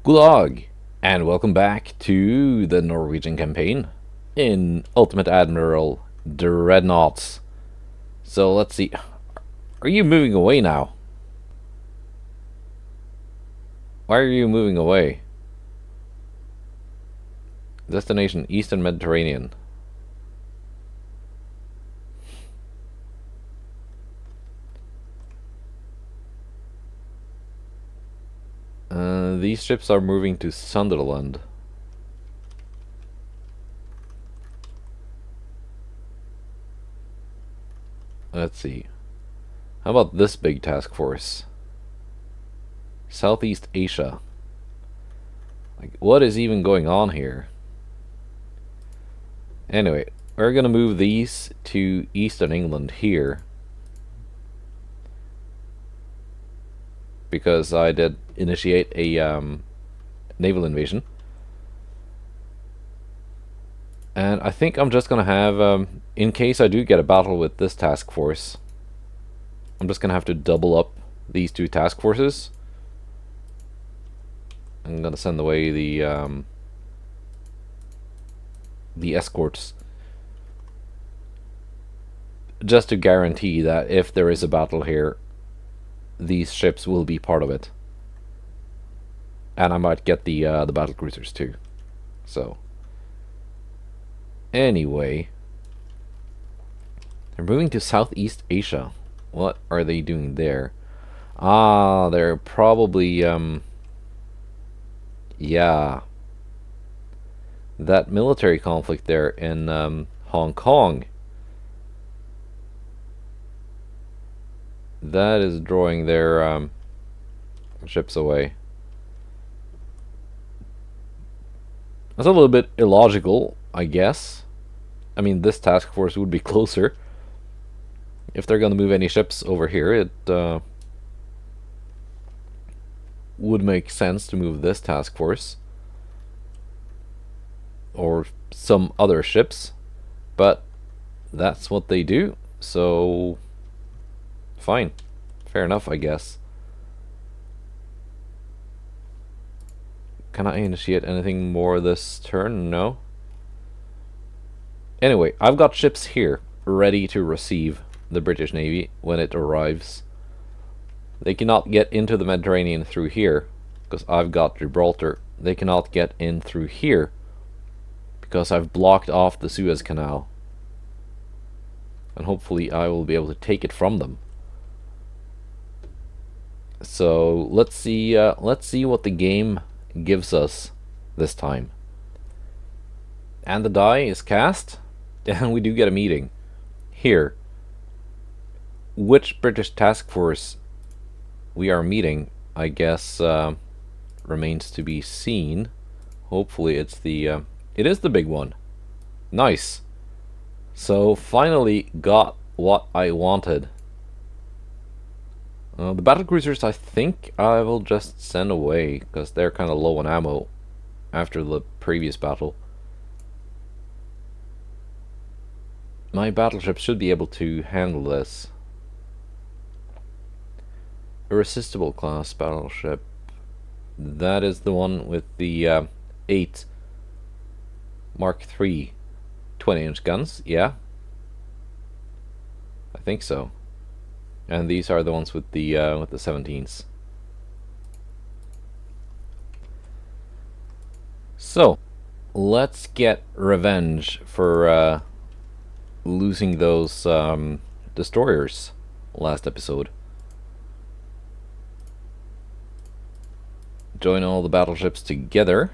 Gulag, and welcome back to the Norwegian campaign in Ultimate Admiral Dreadnoughts. So let's see. Are you moving away now? Why are you moving away? Destination Eastern Mediterranean. These ships are moving to Sunderland. Let's see. How about this big task force? Southeast Asia. Like, what is even going on here? Anyway, we're gonna move these to Eastern England here, because I did initiate a naval invasion. And I think I'm just gonna have, in case I do get a battle with this task force, I'm just gonna have to double up these two task forces. I'm gonna send away the escorts, just to guarantee that if there is a battle here, these ships will be part of it. And I might get the battle cruisers too. So anyway, they're moving to Southeast Asia. What are they doing there? Ah, they're probably yeah, that military conflict there in Hong Kong. That is drawing their ships away. That's a little bit illogical, I guess. I mean, this task force would be closer. If they're going to move any ships over here, it would make sense to move this task force or some other ships, but that's what they do, so fine. Fair enough, I guess. Can I initiate anything more this turn? No. Anyway, I've got ships here ready to receive the British Navy when it arrives. They cannot get into the Mediterranean through here because I've got Gibraltar. They cannot get in through here because I've blocked off the Suez Canal. And hopefully I will be able to take it from them. So let's see what the game gives us this time. And the die is cast, and we do get a meeting here. Which British task force we are meeting, I guess, remains to be seen. Hopefully it's the it is the big one. Nice. So finally got what I wanted. The battle cruisers, I think I will just send away because they're kind of low on ammo after the previous battle. My battleship should be able to handle this. Irresistible class battleship. That is the one with the 8 Mark III 20-inch guns. Yeah, I think so. And these are the ones with the 17s. So let's get revenge for losing those destroyers last episode. Join all the battleships together.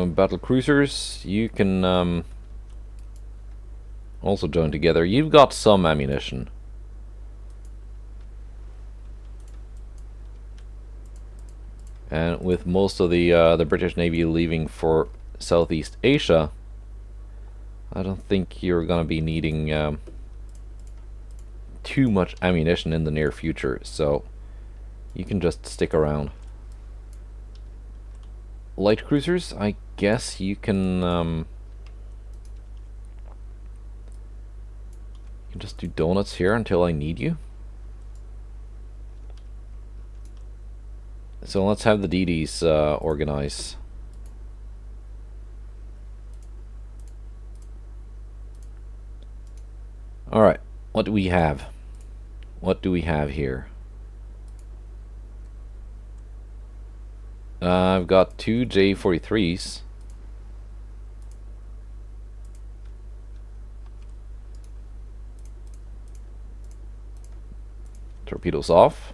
Battle cruisers, you can also join together. You've got some ammunition. And with most of the British Navy leaving for Southeast Asia, I don't think you're gonna be needing too much ammunition in the near future, so you can just stick around. Light cruisers, I guess you can can just do donuts here until I need you. So let's have the DDs organize. Alright, what do we have? What do we have here? I've got 2 J-43s. Torpedoes off.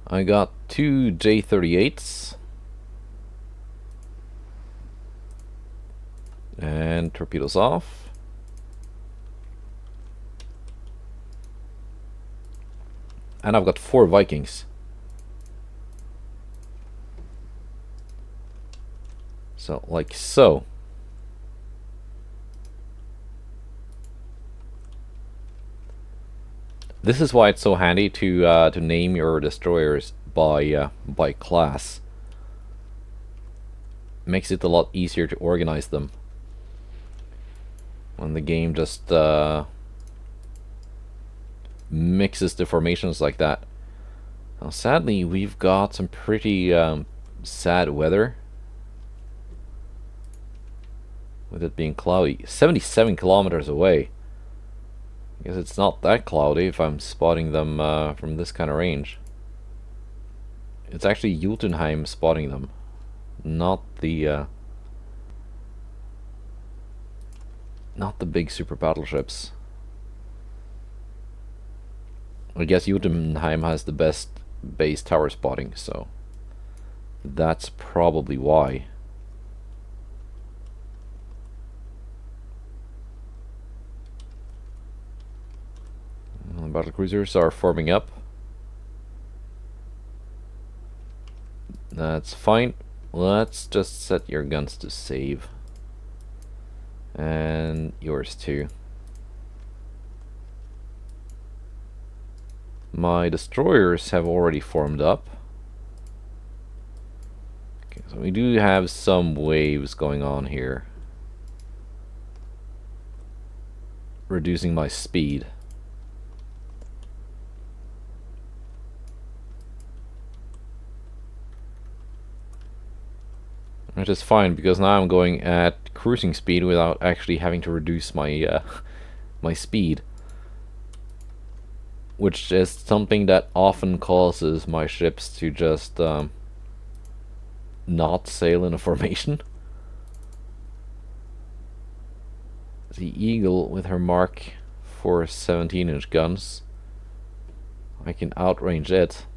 I got 2 J-38s. And torpedoes off. And I've got 4 Vikings. So, like so. This is why it's so handy to name your destroyers by class. Makes it a lot easier to organize them when the game just mixes the formations like that. Now, sadly, we've got some pretty sad weather, with it being cloudy. 77 kilometers away. I guess it's not that cloudy if I'm spotting them from this kind of range. It's actually Jotunheim spotting them, not the big super battleships. I guess Jotunheim has the best base tower spotting, so that's probably why. Battle cruisers are forming up. That's fine. Let's just set your guns to save. And yours too. My destroyers have already formed up. Okay, so we do have some waves going on here, reducing my speed. Which is fine, because now I'm going at cruising speed without actually having to reduce my my speed, which is something that often causes my ships to just not sail in a formation. The Eagle with her Mark 4 17-inch guns, I can outrange it,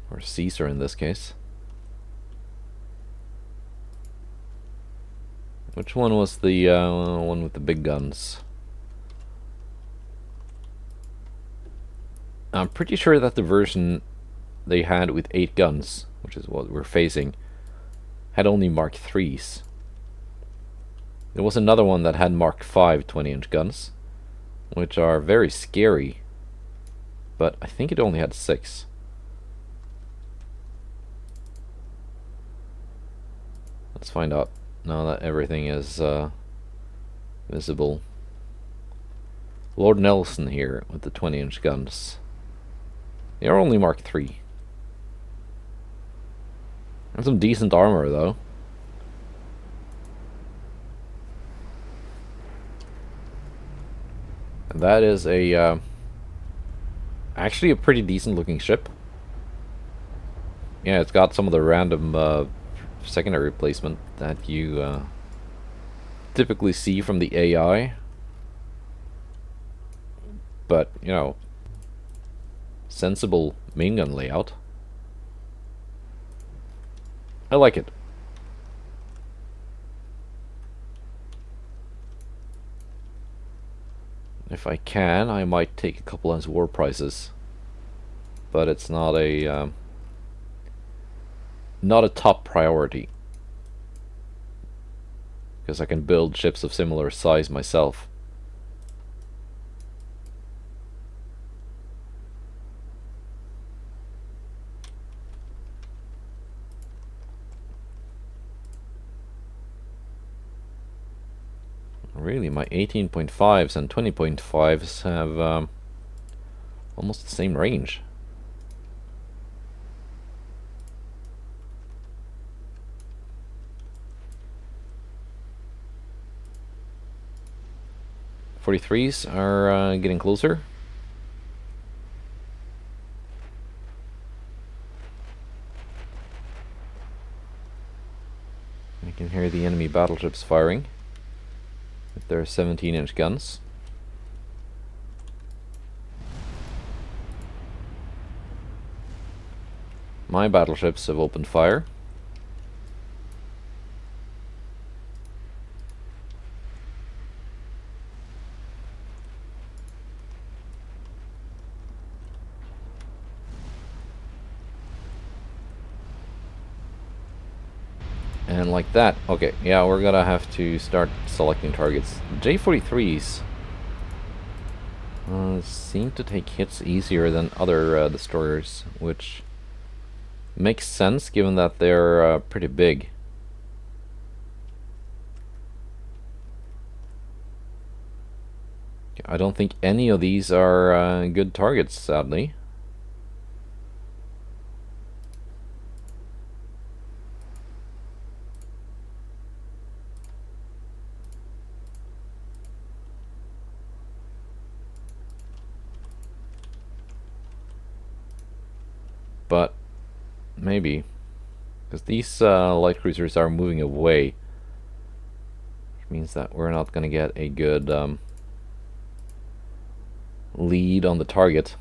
or Caesar in this case. Which one was the one with the big guns? I'm pretty sure that the version they had with 8 guns, which is what we're facing, had only Mark 3s. There was another one that had Mark 5 20-inch guns, which are very scary, but I think it only had 6. Let's find out now that everything is visible. Lord Nelson here with the 20-inch guns. They are only Mark 3. And some decent armor though. And that is a actually a pretty decent looking ship. Yeah, it's got some of the random secondary placement that you typically see from the AI, but you know, sensible main gun layout. I like it. If I can, I might take a couple as war prizes, but it's not a top priority, because I can build ships of similar size myself. Really, my 18.5s and 20.5s have almost the same range. .43s are getting closer. I can hear the enemy battleships firing with their 17-inch guns. My battleships have opened fire. And like that, okay, yeah, we're gonna have to start selecting targets. J-43s seem to take hits easier than other destroyers, which makes sense given that they're pretty big. I don't think any of these are good targets, sadly. But maybe, because these light cruisers are moving away, which means that we're not going to get a good lead on the target.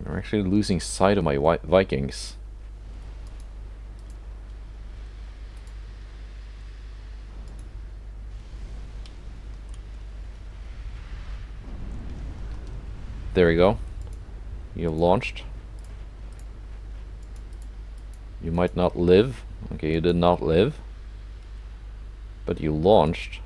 We're actually losing sight of my Vikings. There we go. You have launched. You might not live. Okay, you did not live. But you launched.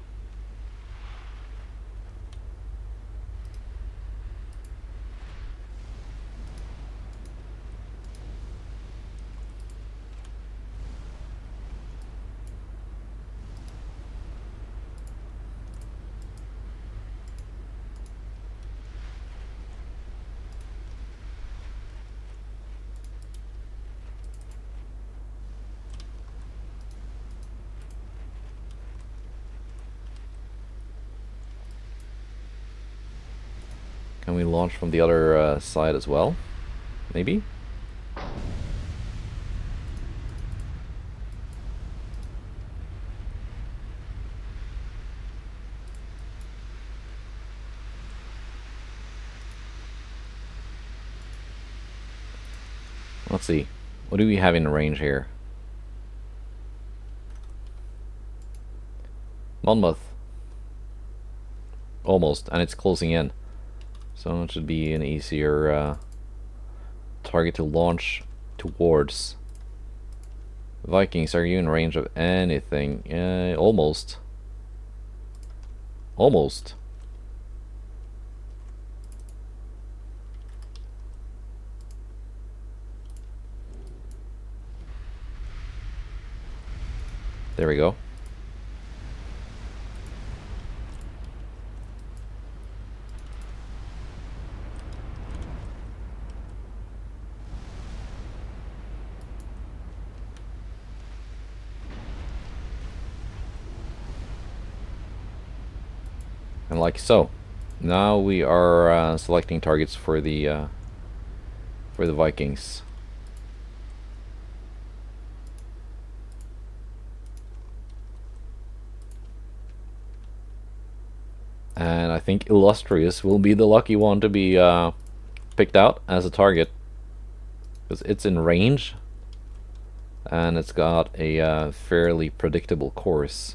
Can we launch from the other side as well? Maybe? Let's see. What do we have in range here? Monmouth. Almost, and it's closing in. So it should be an easier target to launch towards. Vikings, are you in range of anything? Almost. Almost. There we go. And like so. Now we are selecting targets for the Vikings. And I think Illustrious will be the lucky one to be picked out as a target, because it's in range and it's got a fairly predictable course.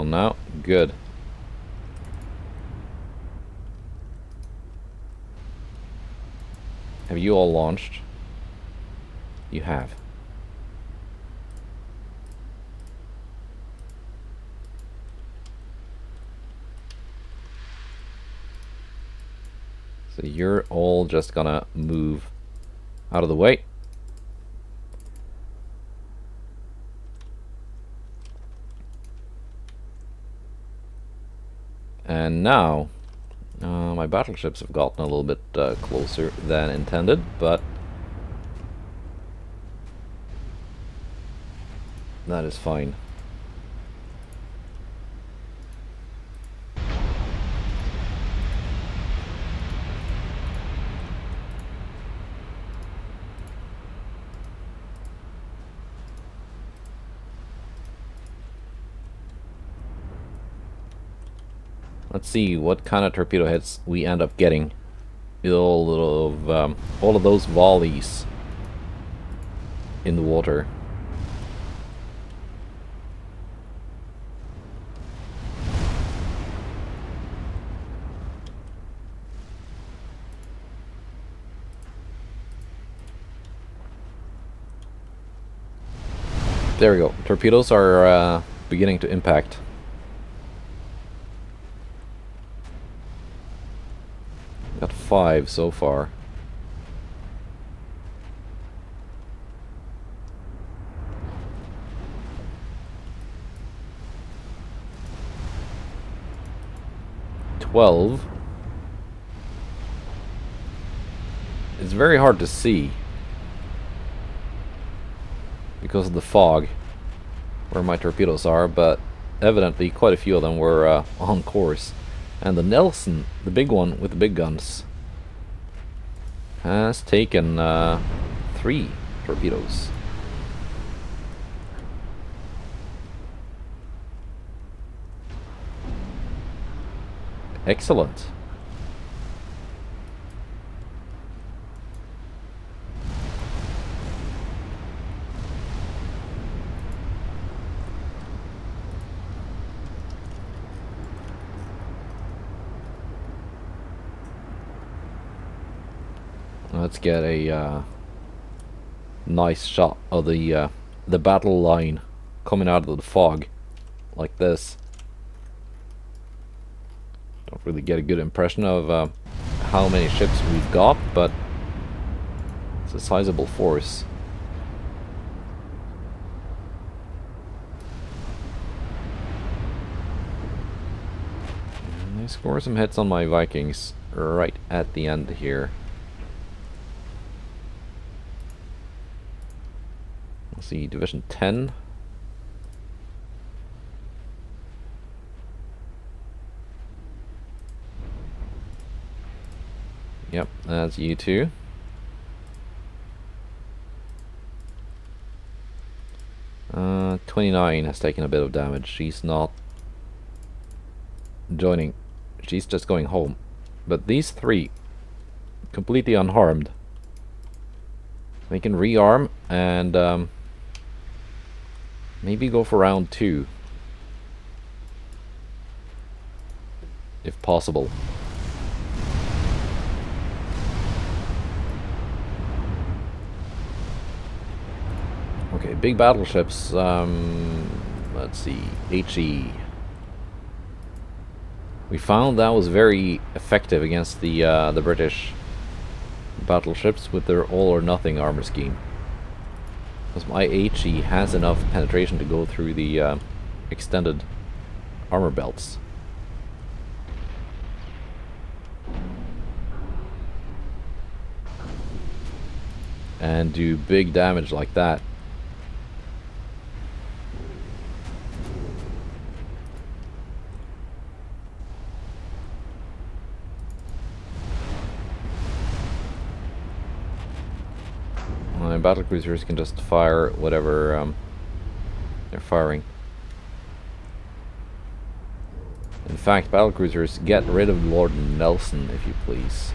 on now. Good. Have you all launched? You have. So you're all just gonna move out of the way. And now, my battleships have gotten a little bit closer than intended, but that is fine. Let's see what kind of torpedo hits we end up getting. All of those volleys in the water. There we go. Torpedoes are beginning to impact. Got 5 so far. It's very hard to see because of the fog where my torpedoes are, but evidently quite a few of them were on course. And the Nelson, the big one with the big guns, has taken 3 torpedoes. Excellent. Let's get a nice shot of the battle line coming out of the fog, like this. Don't really get a good impression of how many ships we've got, but it's a sizable force. And I score some hits on my Vikings right at the end here. Let's see, Division 10. Yep, that's you two. Uh, 29 has taken a bit of damage. She's not joining. She's just going home. But these 3, completely unharmed. They can rearm and maybe go for round 2, if possible. Okay, big battleships. Let's see, HE. We found that was very effective against the British battleships with their all-or-nothing armor scheme. Because my HE has enough penetration to go through the extended armor belts. And do big damage like that. My battlecruisers can just fire whatever they're firing. In fact, battlecruisers, get rid of Lord Nelson, if you please.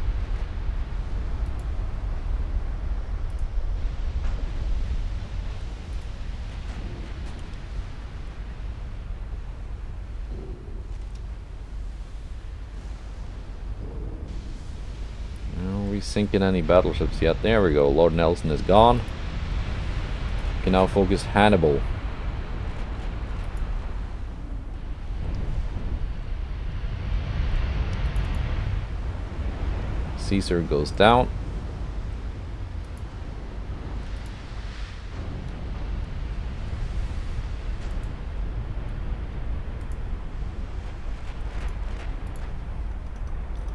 sinking any battleships yet. There we go. Lord Nelson is gone. Can now focus Hannibal. Caesar goes down.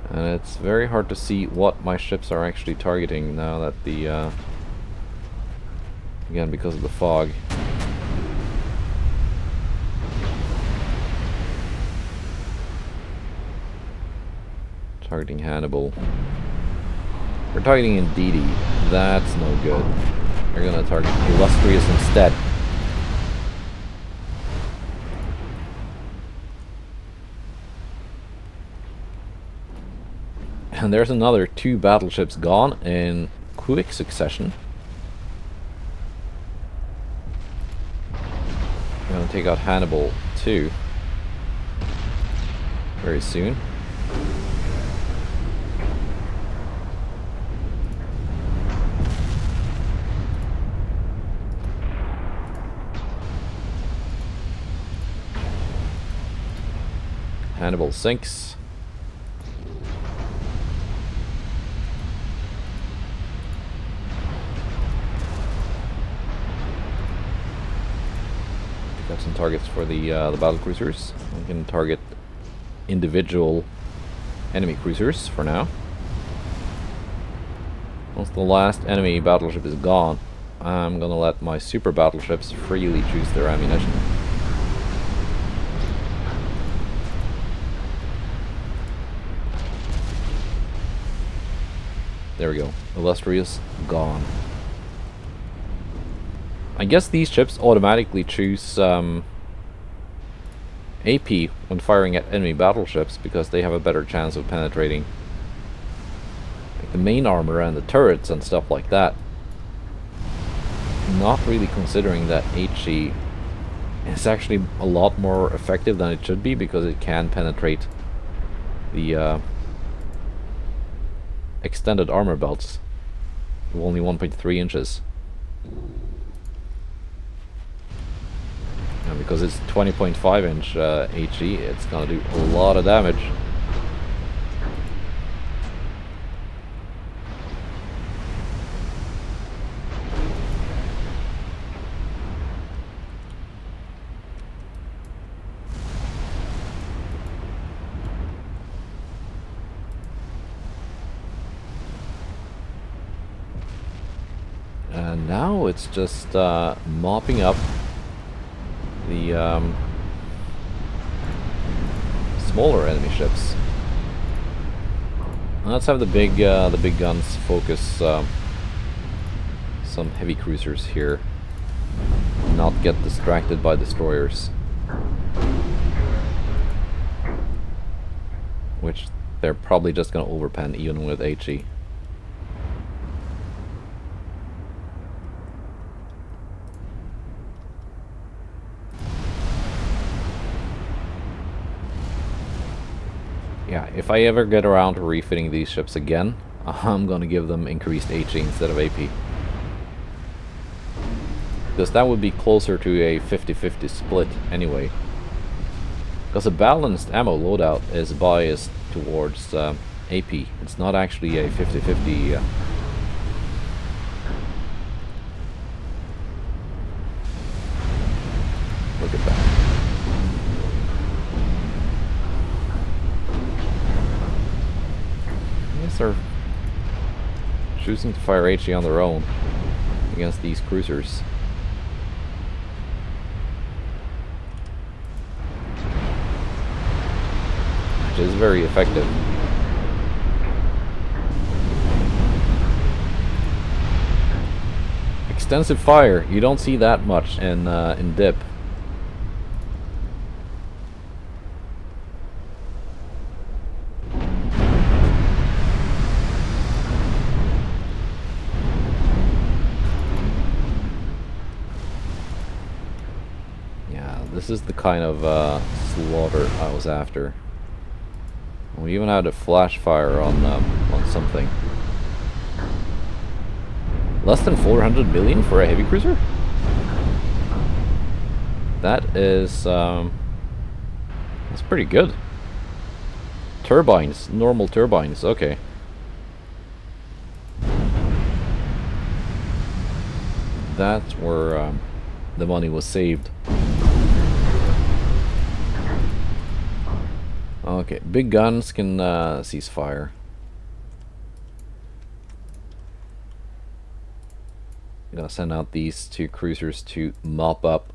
And it's very hard to see what my ships are actually targeting now that the again, because of the fog. Targeting Hannibal. We're targeting Indidi. That's no good. We're gonna target Illustrious instead. And there's another 2 battleships gone in quick succession. I'm gonna take out Hannibal too very soon. Hannibal sinks. Got some targets for the battle cruisers. We can target individual enemy cruisers for now. Once the last enemy battleship is gone, I'm gonna let my super battleships freely choose their ammunition. There we go. Illustrious gone. I guess these ships automatically choose AP when firing at enemy battleships because they have a better chance of penetrating like the main armor and the turrets and stuff like that. Not really considering that HE is actually a lot more effective than it should be because it can penetrate the extended armor belts with only 1.3 inches. And because it's 20.5 inch HE, it's gonna do a lot of damage. And now it's just mopping up the smaller enemy ships. Let's have the big guns focus some heavy cruisers here, not get distracted by destroyers, which they're probably just gonna overpen even with HE. Yeah, if I ever get around to refitting these ships again, I'm gonna give them increased HE instead of AP. Because that would be closer to a 50-50 split anyway. Because a balanced ammo loadout is biased towards AP. It's not actually a 50-50. Look at that. Are choosing to fire HE on their own against these cruisers. Which is very effective. Extensive fire, you don't see that much in dip. This is the kind of slaughter I was after. We even had a flash fire on something. Less than 400 million for a heavy cruiser? That is, that's pretty good. Turbines, normal turbines, okay. That's where the money was saved. Okay, big guns can cease fire. I'm gonna send out these 2 cruisers to mop up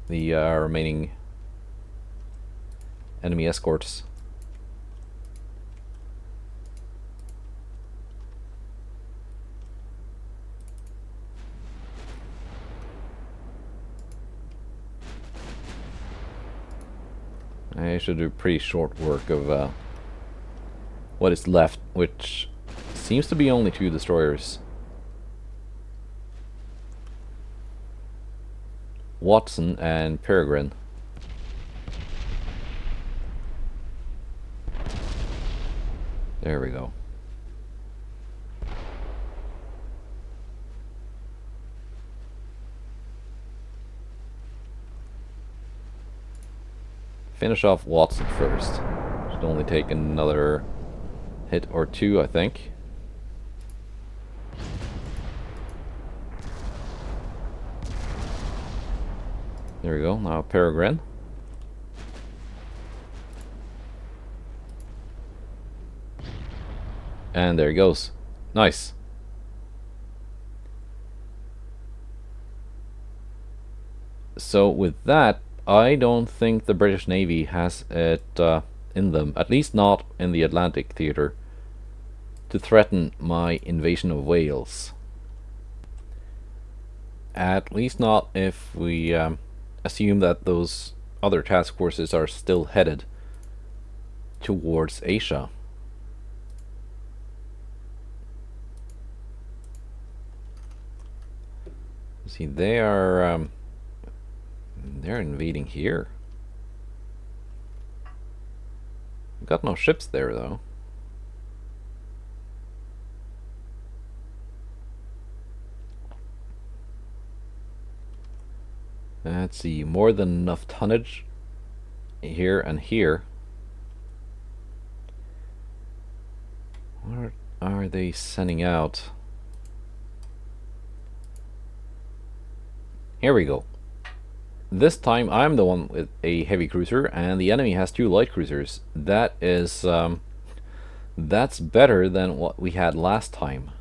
the remaining enemy escorts. I should do pretty short work of what is left, which seems to be only 2 destroyers. Watson and Peregrine. There we go. Finish off Watson first. Should only take another hit or 2, I think. There we go, now Peregrine. And there he goes. Nice. So with that, I don't think the British Navy has it in them, at least not in the Atlantic theater, to threaten my invasion of Wales. At least not if we assume that those other task forces are still headed towards Asia. See, they're invading here. Got no ships there though. Let's see, more than enough tonnage here and here. What are they sending out? Here we go. This time I'm the one with a heavy cruiser and the enemy has 2 light cruisers. That is that's better than what we had last time.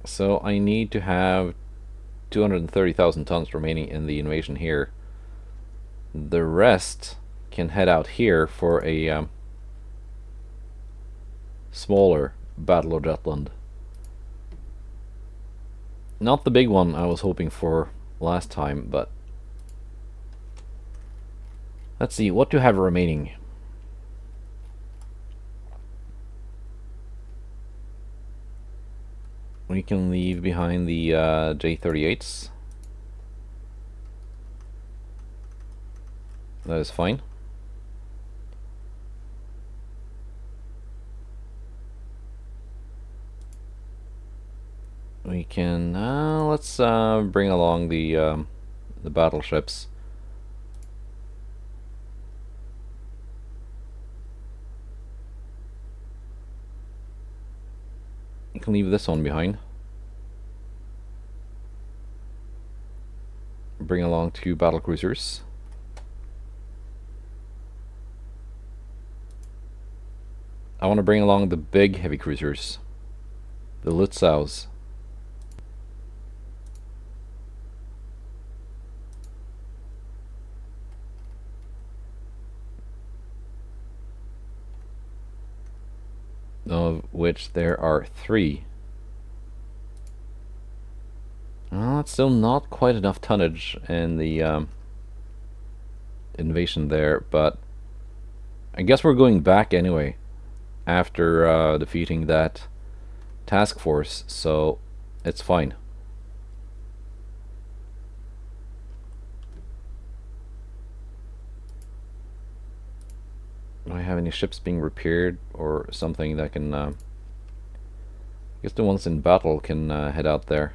So I need to have 230,000 tons remaining in the invasion here. The rest can head out here for a smaller Battle of Jutland. Not the big one I was hoping for last time, but let's see, what do I have remaining? We can leave behind the J-38s. That is fine. We can let's bring along the battleships. You can leave this one behind. Bring along 2 battle cruisers. I want to bring along the big heavy cruisers, the Lutzows. Of which there are 3. Well, it's still not quite enough tonnage in the invasion there, but I guess we're going back anyway after defeating that task force, so it's fine. I have any ships being repaired or something that can... I guess the ones in battle can head out there.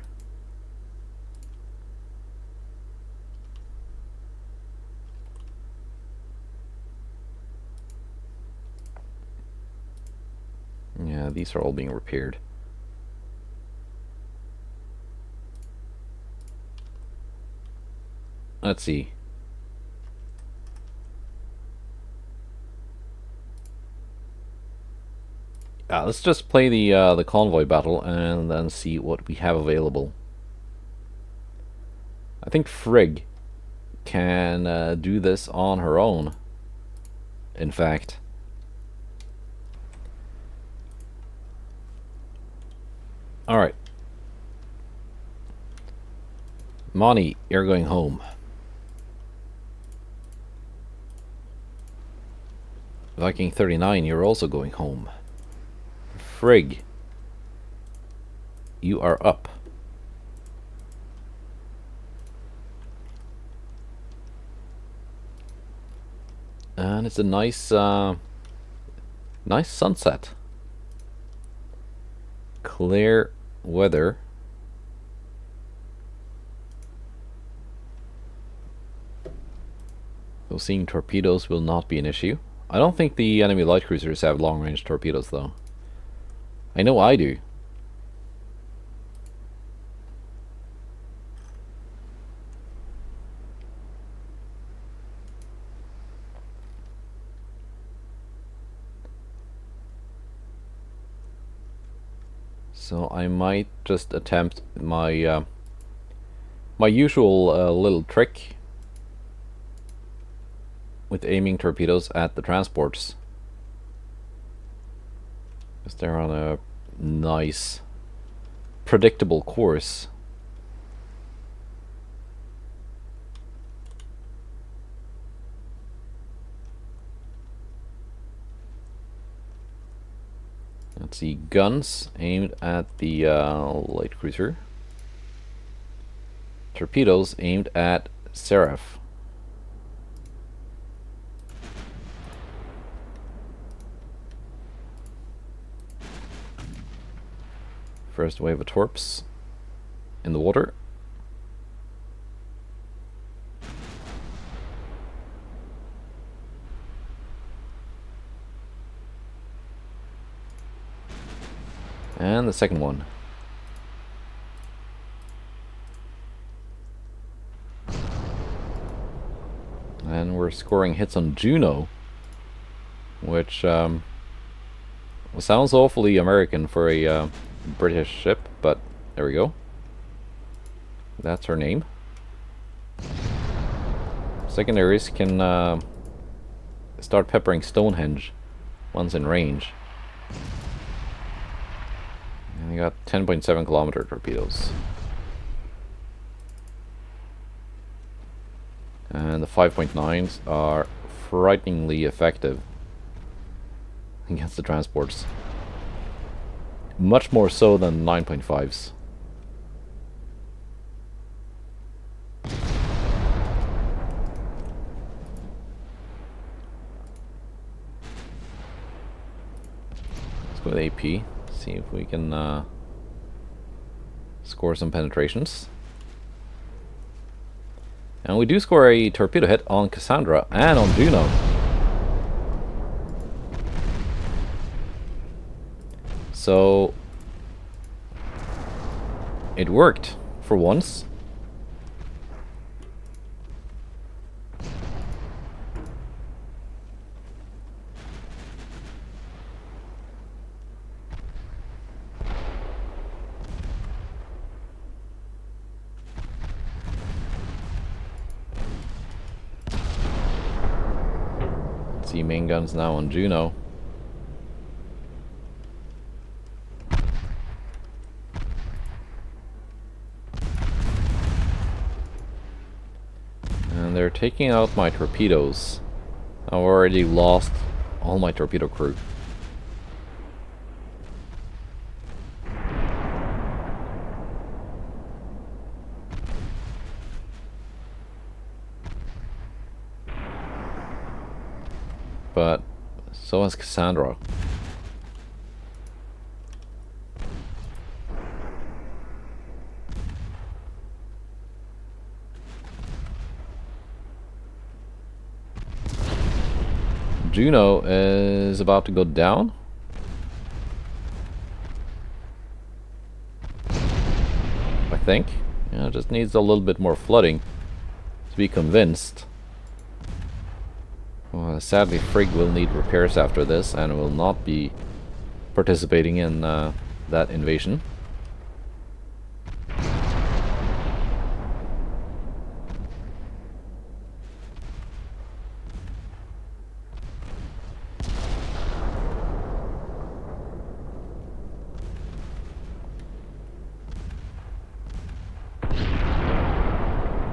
Yeah, these are all being repaired. Let's see. Let's just play the convoy battle and then see what we have available. I think Frigg can do this on her own. In fact. Alright. Monty, you're going home. Viking 39, you're also going home. Frigg, you are up. And it's a nice nice sunset. Clear weather. So seeing torpedoes will not be an issue. I don't think the enemy light cruisers have long-range torpedoes, though. I know I do. So I might just attempt my my usual little trick with aiming torpedoes at the transports. Because they're on a nice, predictable course. Let's see, guns aimed at the light cruiser. Torpedoes aimed at Seraph. First wave of torps in the water. And the second one. And we're scoring hits on Juno, which sounds awfully American for a British ship, but there we go. That's her name. Secondaries can start peppering Stonehenge once in range. And they got 10.7 kilometer torpedoes. And the 5.9s are frighteningly effective against the transports. Much more so than 9.5s. Let's go with AP. See if we can score some penetrations. And we do score a torpedo hit on Cassandra and on Juno. So it worked for once. See main guns now on Juno. And they're taking out my torpedoes. I've already lost all my torpedo crew. But So has Cassandra. Juno is about to go down. I think. Yeah, it just needs a little bit more flooding to be convinced. Well, sadly, Frigg will need repairs after this and will not be participating in that invasion.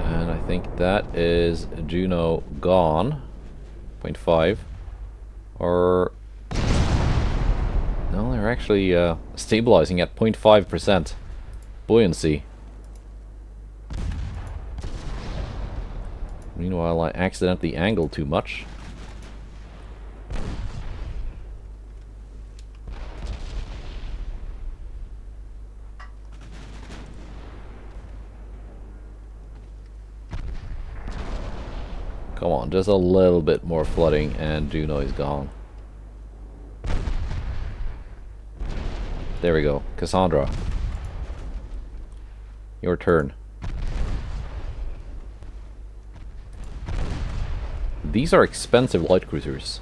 And I think that is Juno gone. 0.5. Or... no, they're actually stabilizing at 0.5% buoyancy. Meanwhile, I accidentally angled too much. Come on, just a little bit more flooding and Juno is gone. There we go. Cassandra. Your turn. These are expensive light cruisers.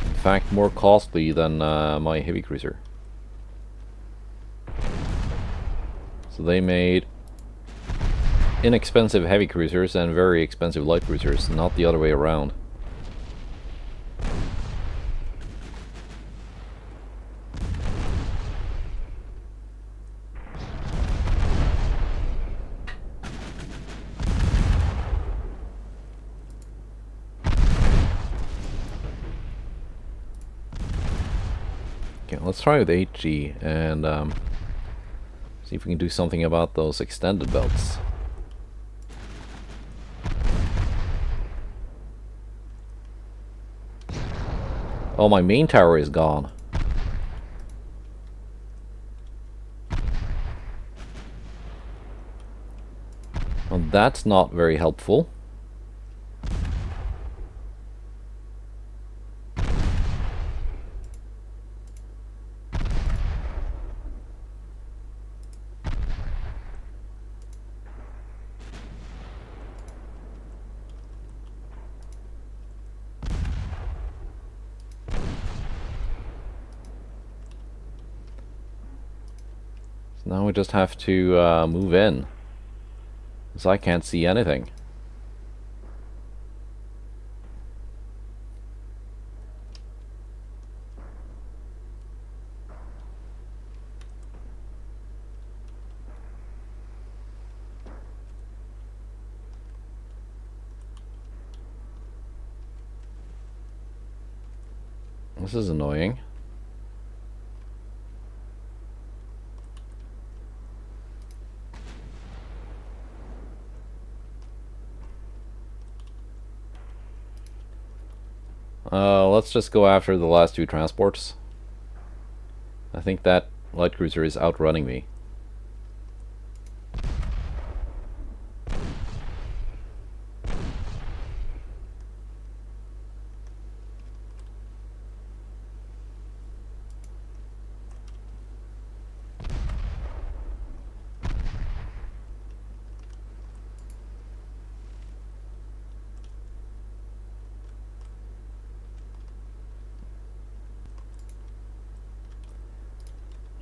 In fact, more costly than my heavy cruiser. So they made inexpensive heavy cruisers and very expensive light cruisers, not the other way around. Okay, let's try with HG and see if we can do something about those extended belts. Oh, my main tower is gone. Well, that's not very helpful. Now we just have to move in, because I can't see anything. This is annoying. Let's just go after the last two transports. I think that light cruiser is outrunning me.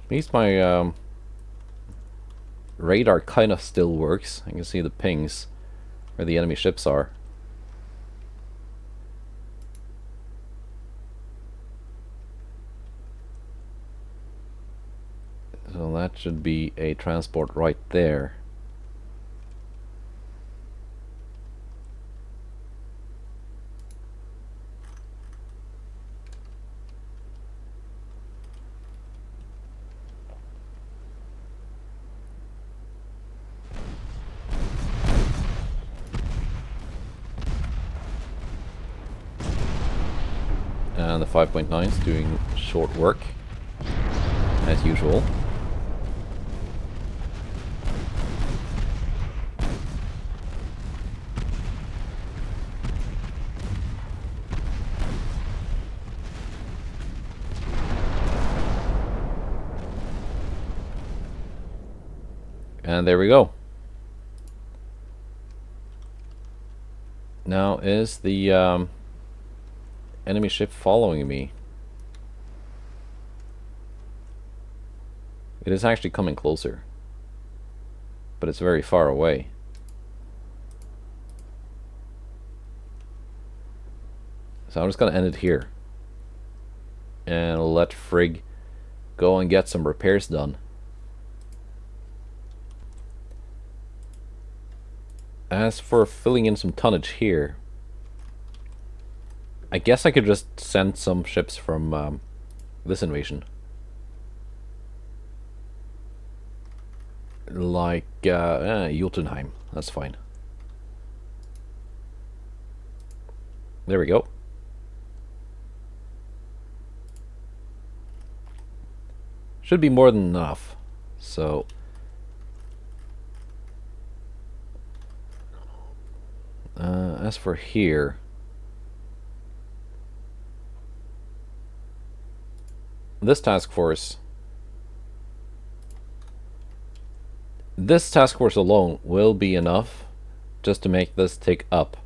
At least my radar kind of still works. I can see the pings where the enemy ships are. So that should be a transport right there. And the 5.9s doing short work, as usual. And there we go. Now, is the enemy ship following me? It is actually coming closer, but it's very far away. So I'm just gonna end it here and let Frigg go and get some repairs done. As for filling in some tonnage here, I guess I could just send some ships from this invasion. Like Jotunheim, that's fine. There we go. Should be more than enough. So as for here, this task force alone will be enough just to make this tick up.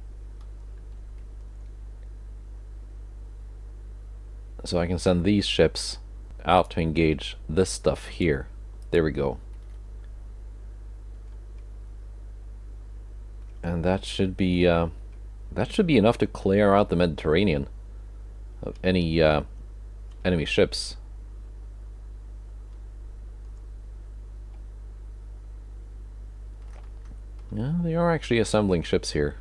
So I can send these ships out to engage this stuff here. There we go. And that should be enough to clear out the Mediterranean of any enemy ships. Yeah, they are actually assembling ships here.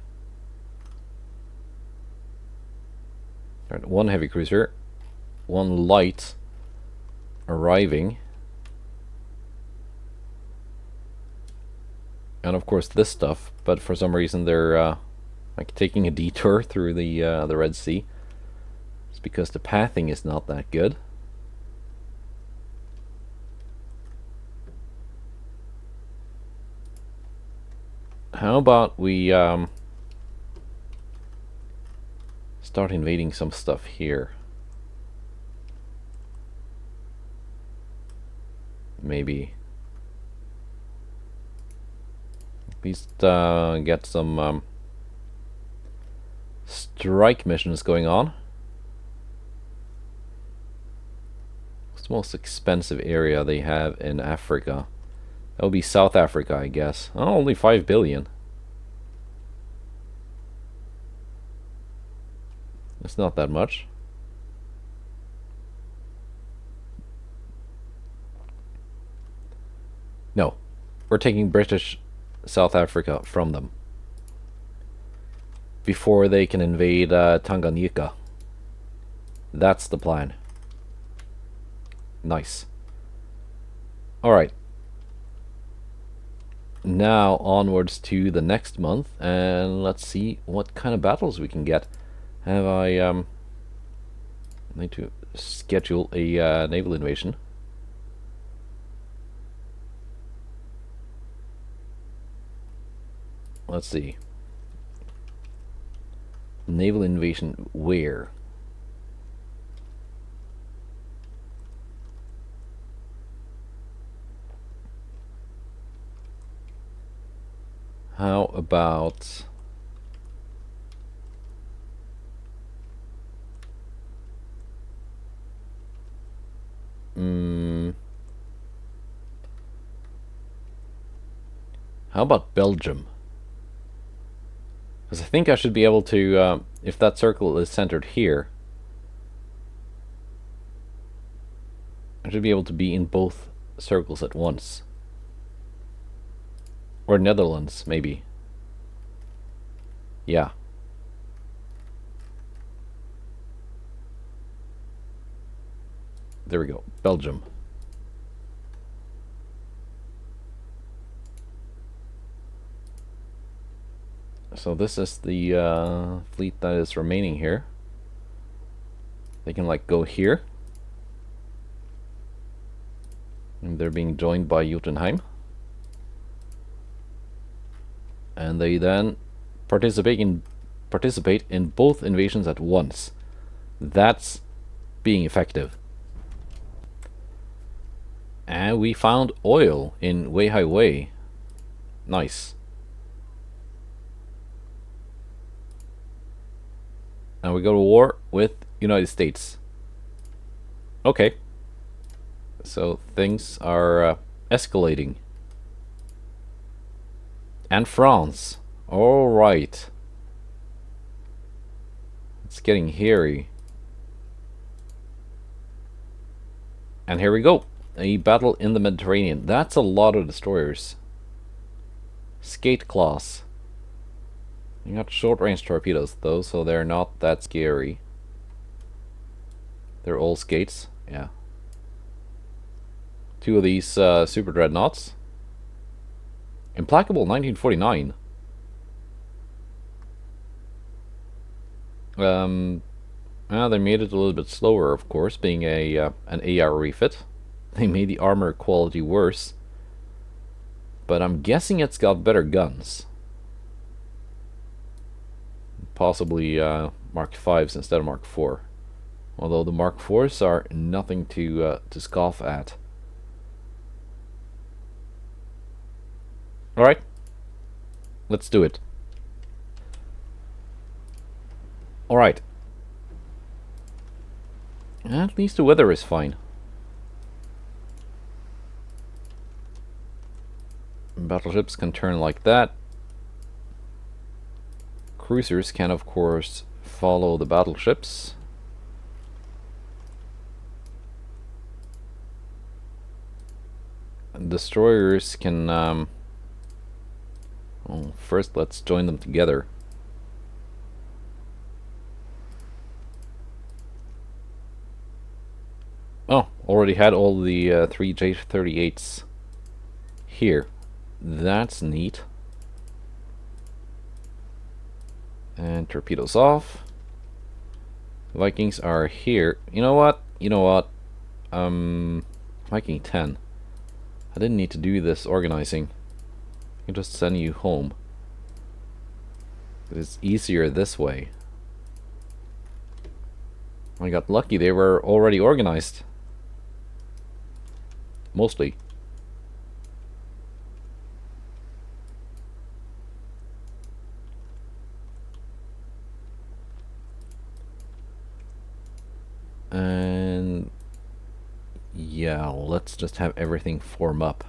Alright, one heavy cruiser, one light arriving, and of course this stuff. But for some reason they're like taking a detour through the Red Sea. It's because the pathing is not that good. How about we start invading some stuff here? Maybe. At least get some strike missions going on. It's the most expensive area they have in Africa. That would be South Africa, I guess. Oh, only 5 billion. It's not that much. No, we're taking British South Africa from them before they can invade Tanganyika. That's the plan. Nice. Alright. Now onwards to the next month, and let's see what kind of battles we can get. Have I need to schedule a naval invasion. Let's see. Naval invasion where? How about how about Belgium? Because I think I should be able to, if that circle is centered here, I should be able to be in both circles at once. Or Netherlands, maybe. Yeah. There we go. Belgium. So this is the fleet that is remaining here. They can like go here. And they're being joined by Jotunheim. And they then participate in both invasions at once. That's being effective. And we found oil in Weihai Wei. Nice. And we go to war with United States. Okay. So things are escalating. And France. Alright. It's getting hairy. And here we go. A battle in the Mediterranean. That's a lot of destroyers. Skate class. You got short-range torpedoes though, so they're not that scary. They're all skates. Yeah. Two of these super dreadnoughts. Implacable 1949. Well, they made it a little bit slower, of course, being a an AR refit. They made the armor quality worse. But I'm guessing it's got better guns. Possibly Mark 5s instead of Mark 4. Although the Mark 4s are nothing to scoff at. Alright. Let's do it. Alright. At least the weather is fine. Battleships can turn like that. Cruisers can, of course, follow the battleships. And destroyers can... well, first, let's join them together. Oh, already had all the 3 J-38s here. That's neat. And torpedoes off. Vikings are here. You know what? Viking 10. I didn't need to do this organizing. I can just send you home. It's easier this way. I got lucky, they were already organized. Mostly. And yeah, let's just have everything form up.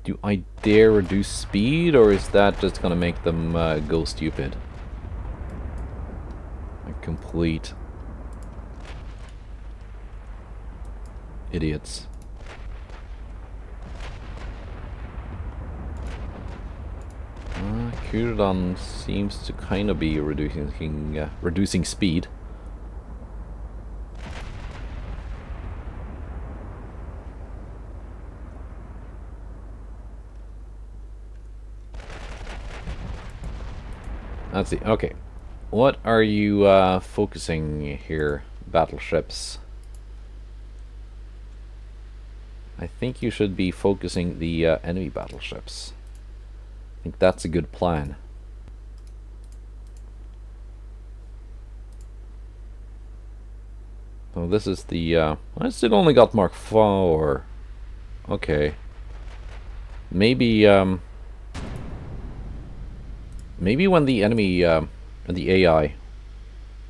Do I dare reduce speed, or is that just gonna make them go stupid? Like complete idiots. Kurudan seems to kind of be reducing speed. Let's see. Okay, what are you focusing here, battleships? I think you should be focusing the enemy battleships. I think that's a good plan. So this is the I still only got Mark 4. Okay. Maybe maybe when the enemy and the AI,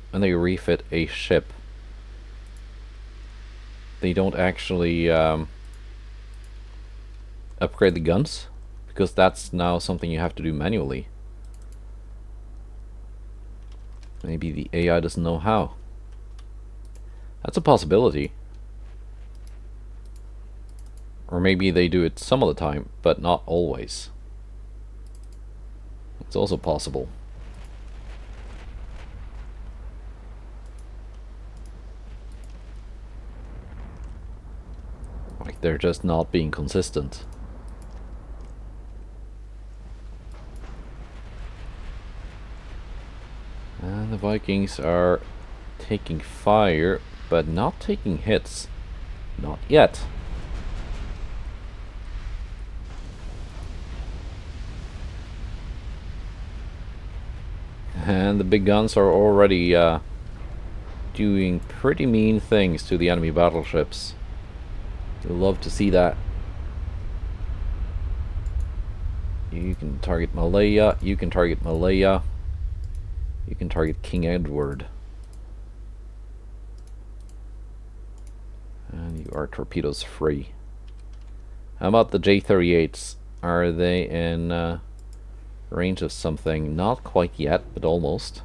when they refit a ship, they don't actually upgrade the guns, because that's now something you have to do manually. Maybe the AI doesn't know how. That's a possibility. Or maybe they do it some of the time, but not always. It's also possible. Like they're just not being consistent. Vikings are taking fire, but not taking hits. Not yet. And the big guns are already doing pretty mean things to the enemy battleships. You'll love to see that. You can target Malaya, you can target Malaya, you can target King Edward. And you are torpedoes free. How about the J-38s? Are they in range of something? Not quite yet, but almost.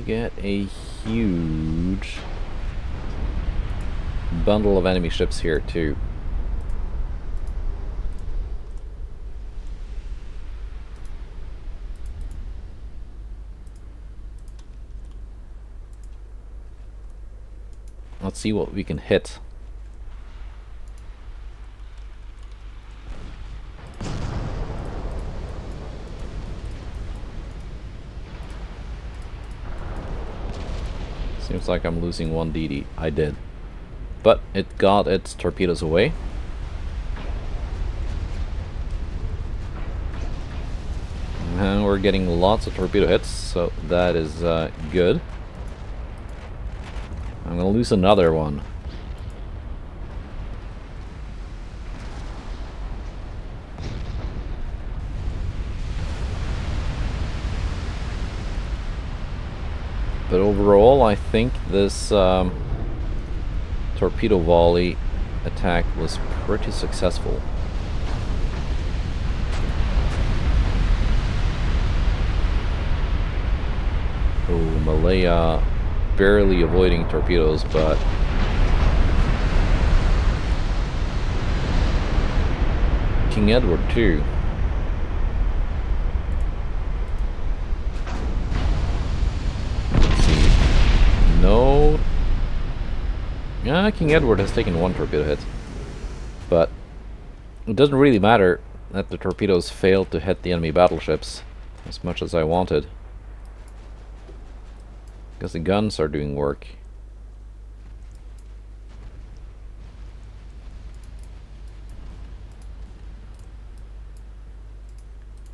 Get a huge bundle of enemy ships here too. Let's see what we can hit. Seems like I'm losing one DD. I did. But it got its torpedoes away. And we're getting lots of torpedo hits, so that is good. I'm gonna lose another one. But overall, I think this torpedo volley attack was pretty successful. Oh, Malaya barely avoiding torpedoes, but King Edward too. No. Yeah, King Edward has taken one torpedo hit. But it doesn't really matter that the torpedoes failed to hit the enemy battleships as much as I wanted. Because the guns are doing work.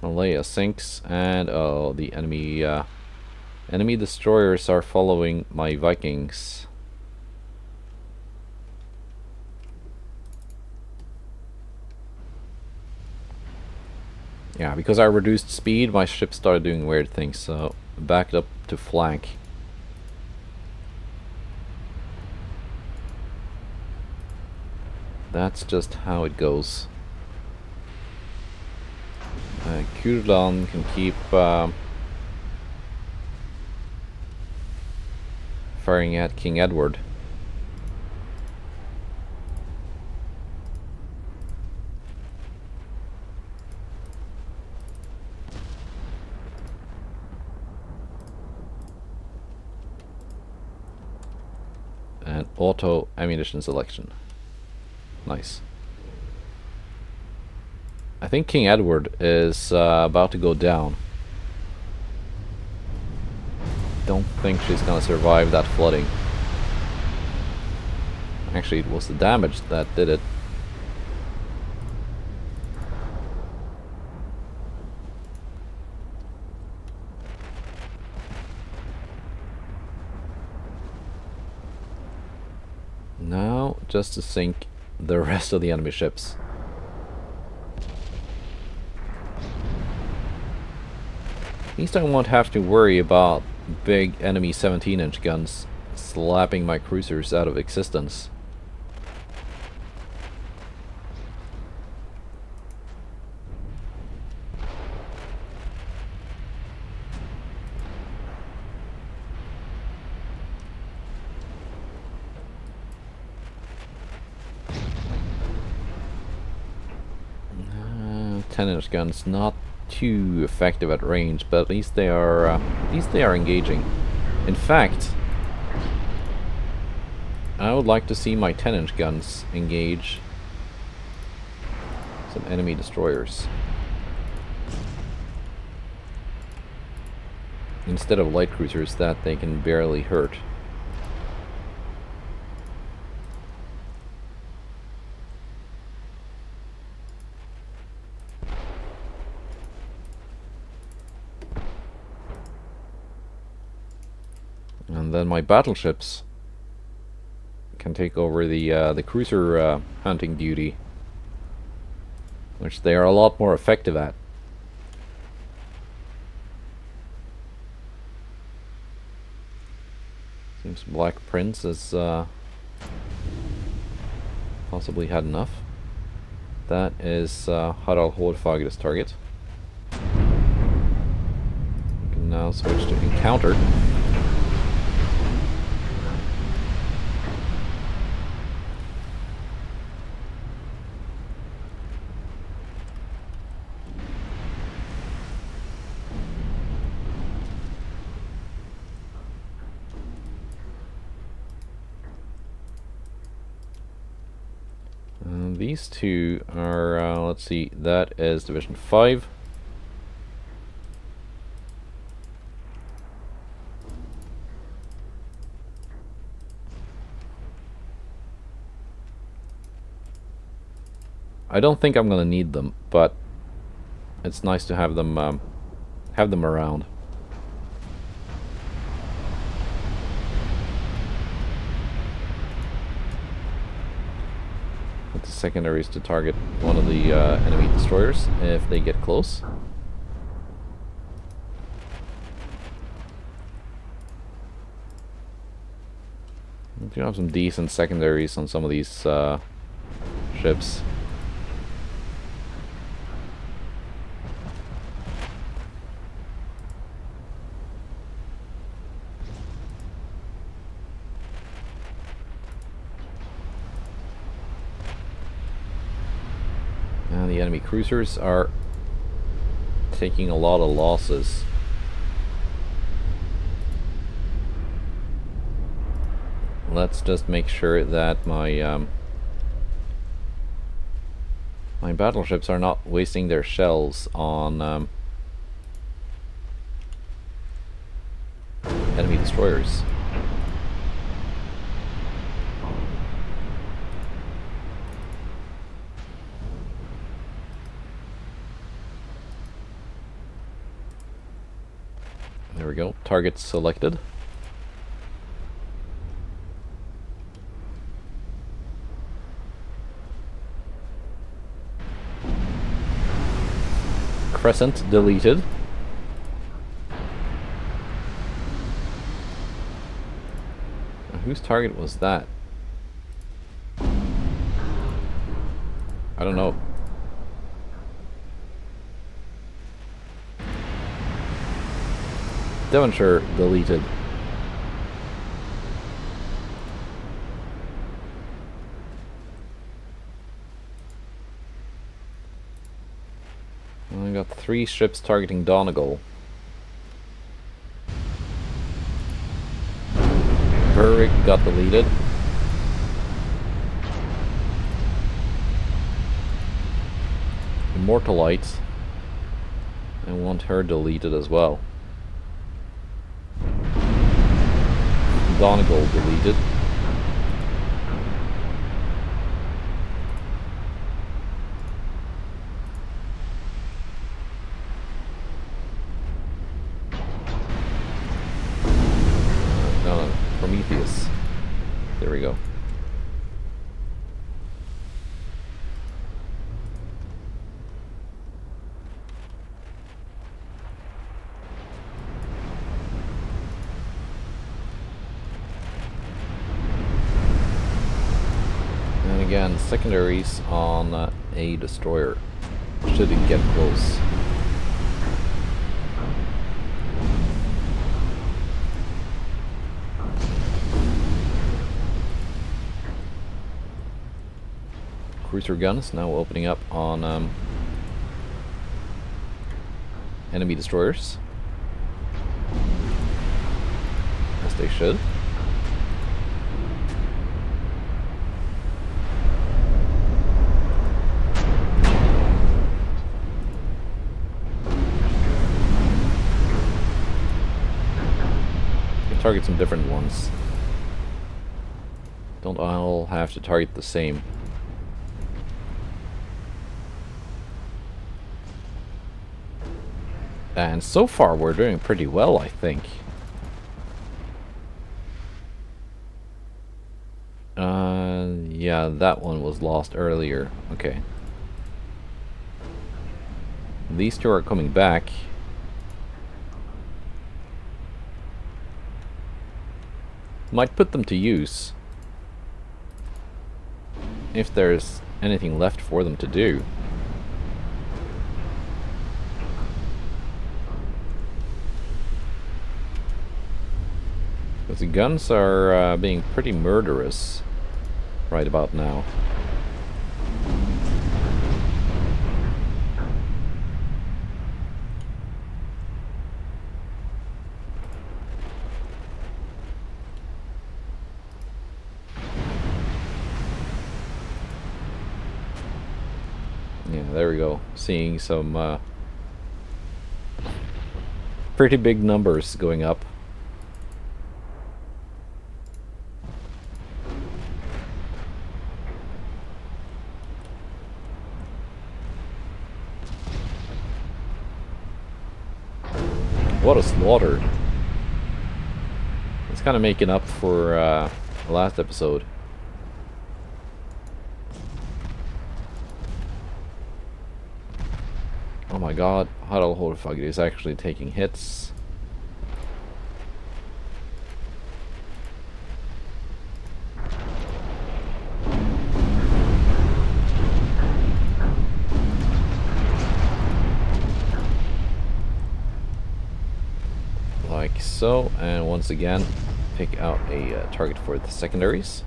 Malaya sinks, and oh, the enemy destroyers are following my Vikings. Yeah, because I reduced speed, my ship started doing weird things, so backed up to flank. That's just how it goes. Kurlan can keep firing at King Edward. And auto ammunition selection. Nice. I think King Edward is about to go down. Don't think she's gonna survive that flooding. Actually, it was the damage that did it. Now, just to sink the rest of the enemy ships. At least I won't have to worry about big enemy 17-inch guns slapping my cruisers out of existence. 10-inch guns not too effective at range, but at least they are engaging. In fact, I would like to see my 10-inch guns engage some enemy destroyers instead of light cruisers that they can barely hurt. And then my battleships can take over the cruiser hunting duty, which they are a lot more effective at. Seems Black Prince has possibly had enough. That is Harald Hårfagre's target. We can now switch to encounter. These two are, let's see, that is Division 5. I don't think I'm gonna need them, but it's nice to have them around. The secondaries to target one of the enemy destroyers if they get close. We do have some decent secondaries on some of these ships. The enemy cruisers are taking a lot of losses. Let's just make sure that my my battleships are not wasting their shells on enemy destroyers. There we go, target selected. Crescent deleted. Now, whose target was that? I don't know. Devonshire deleted. I got 3 ships targeting Donegal. Berwick got deleted. Immortalite. I want her deleted as well. Donegal deleted. No, Prometheus. There we go. Again, secondaries on a destroyer should it get close. Cruiser guns now opening up on enemy destroyers. As they should. You can target some different ones. Don't all have to target the same. And so far we're doing pretty well, I think. Yeah, that one was lost earlier. Okay. These two are coming back. Might put them to use. If there's anything left for them to do. Because the guns are being pretty murderous right about now. Yeah, there we go. Seeing some pretty big numbers going up. What a slaughter. It's kind of making up for the last episode. Oh my god, Harald is actually taking hits. Like so, and once again, pick out a target for the secondaries.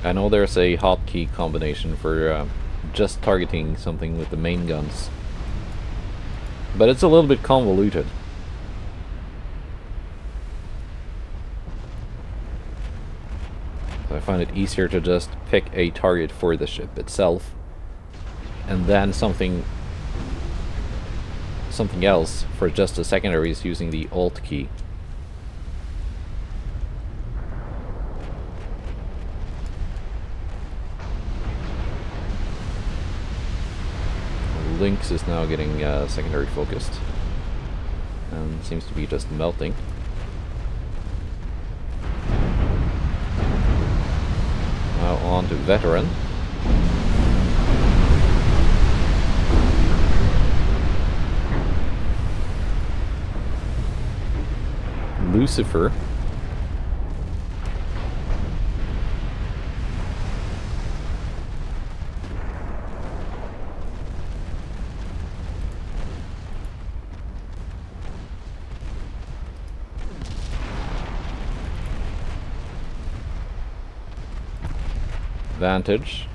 I know there's a hotkey combination for just targeting something with the main guns, but it's a little bit convoluted. So I find it easier to just pick a target for the ship itself, and then something else for just the secondaries using the Alt key. Lynx is now getting secondary focused and seems to be just melting. Now on to Veteran. Lucifer. Vantage.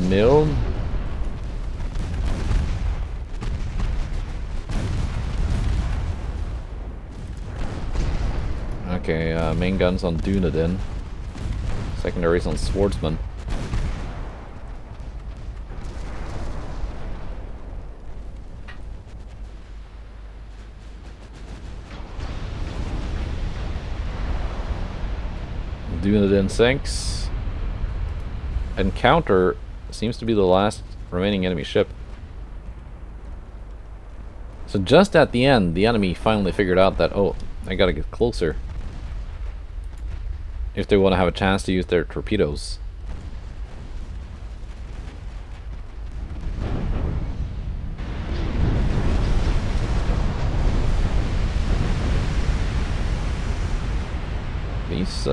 Mill. Okay, main guns on Dunedin. Secondaries on Swordsman. Dunedin sinks. Encounter seems to be the last remaining enemy ship. So just at the end, the enemy finally figured out that, oh, I gotta get closer if they want to have a chance to use their torpedoes. These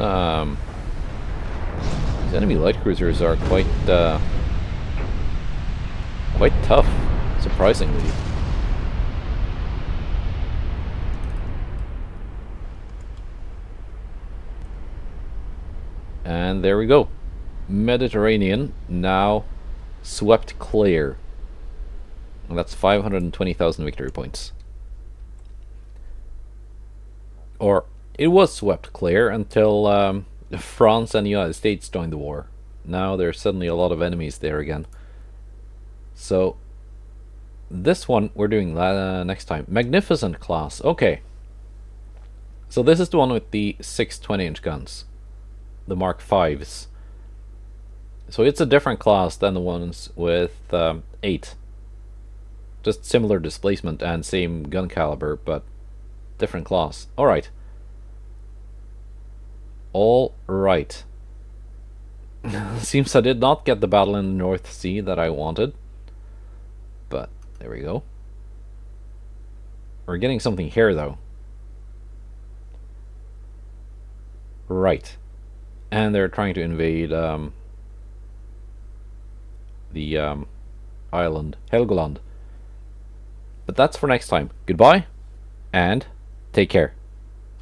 enemy light cruisers are quite tough, surprisingly. And there we go. Mediterranean now swept clear. And that's 520,000 victory points. Or it was swept clear until France and the United States joined the war. Now there's suddenly a lot of enemies there again. So this one we're doing next time. Magnificent class. Okay. So this is the one with the 6 20-inch guns. The Mark 5s. So it's a different class than the ones with 8. Just similar displacement and same gun caliber, but different class. Alright. Alright. Seems I did not get the battle in the North Sea that I wanted. But there we go. We're getting something here though. Right. And they're trying to invade the island Helgoland. But that's for next time. Goodbye and take care.